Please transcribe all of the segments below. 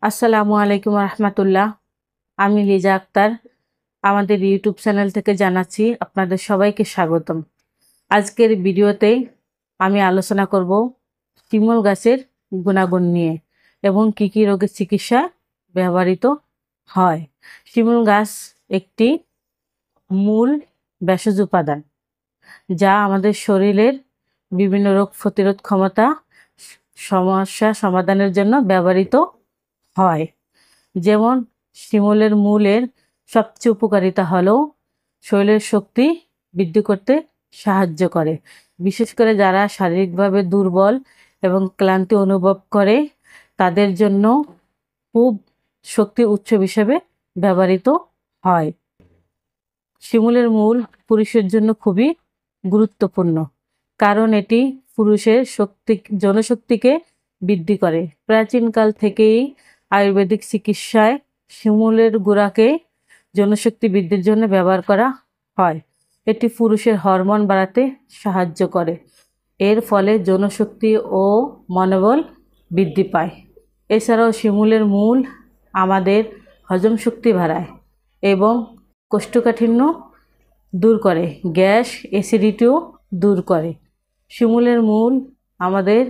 আসসালামু আলাইকুম রহমতুল্লাহ। আমি লিজা আক্তার আমাদের ইউটিউব চ্যানেল থেকে জানাচ্ছি আপনাদের সবাইকে স্বাগতম। আজকের ভিডিওতে আমি আলোচনা করব শিমুল গাছের গুণাগুণ নিয়ে এবং কি কি রোগের চিকিৎসা ব্যবহৃত হয়। শিমুল গাছ একটি মূল ভেষজ উপাদান যা আমাদের শরীরের বিভিন্ন রোগ প্রতিরোধ ক্ষমতা সমস্যা সমাধানের জন্য ব্যবহৃত হয়। যেমন শিমুলের মূলের সবচেয়ে উপকারিতা হলো শরীরের শক্তি বৃদ্ধি করতে সাহায্য করে, বিশেষ করে যারা শারীরিকভাবে দুর্বল এবং ক্লান্তি অনুভব করে তাদের জন্য খুব শক্তির উৎস হিসেবে ব্যবহৃত হয়। শিমুলের মূল পুরুষের জন্য খুবই গুরুত্বপূর্ণ, কারণ এটি পুরুষের জনশক্তিকে বৃদ্ধি করে। প্রাচীনকাল থেকেই আয়ুর্বেদিক চিকিৎসায় শিমুলের গুঁড়াকে জনশক্তি বৃদ্ধির জন্য ব্যবহার করা হয়। এটি পুরুষের হরমোন বাড়াতে সাহায্য করে, এর ফলে জনশক্তি ও মনোবল বৃদ্ধি পায়। এছাড়াও শিমুলের মূল আমাদের হজম শক্তি বাড়ায় এবং কোষ্ঠকাঠিন্য দূর করে, গ্যাস অ্যাসিডিটিও দূর করে। শিমুলের মূল আমাদের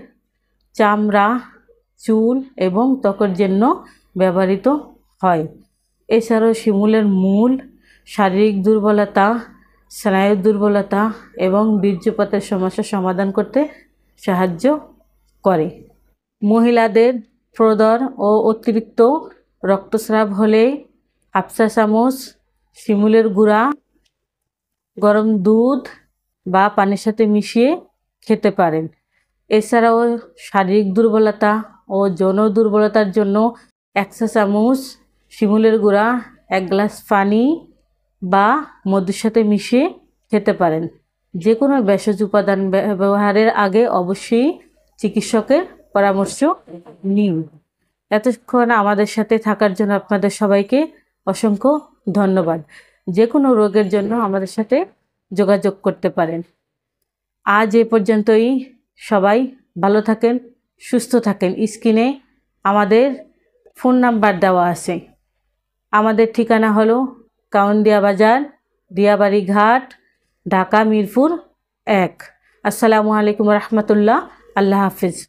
চামড়া, চুল এবং ত্বকের জন্য ব্যবহৃত হয়। এছাড়াও শিমুলের মূল শারীরিক দুর্বলতা, স্নায়ুর দুর্বলতা এবং বীর্যপাতের সমস্যা সমাধান করতে সাহায্য করে। মহিলাদের প্রদাহ ও অতিরিক্ত রক্তস্রাব হলে হাফ চা চামচ শিমুলের গুঁড়া গরম দুধ বা পানির সাথে মিশিয়ে খেতে পারেন। এছাড়াও শারীরিক দুর্বলতা ও যৌন দুর্বলতার জন্য 1 চা চামচ শিমুলের গুঁড়া 1 গ্লাস পানি বা মধুর সাথে মিশিয়ে খেতে পারেন। যে কোনো ভেষজ উপাদান ব্যবহারের আগে অবশ্যই চিকিৎসকের পরামর্শ নিন। এতক্ষণ আমাদের সাথে থাকার জন্য আপনাদের সবাইকে অসংখ্য ধন্যবাদ। যে কোনো রোগের জন্য আমাদের সাথে যোগাযোগ করতে পারেন। আজ এ পর্যন্তই। সবাই ভালো থাকেন, সুস্থ থাকেন। স্ক্রিনে আমাদের ফোন নাম্বার দেওয়া আছে। আমাদের ঠিকানা হলো কাউন্দিয়া বাজার, দিয়াবাড়ি ঘাট, ঢাকা মিরপুর 1। আসসালামু আলাইকুম রহমতুল্লাহ। আল্লাহ হাফিজ।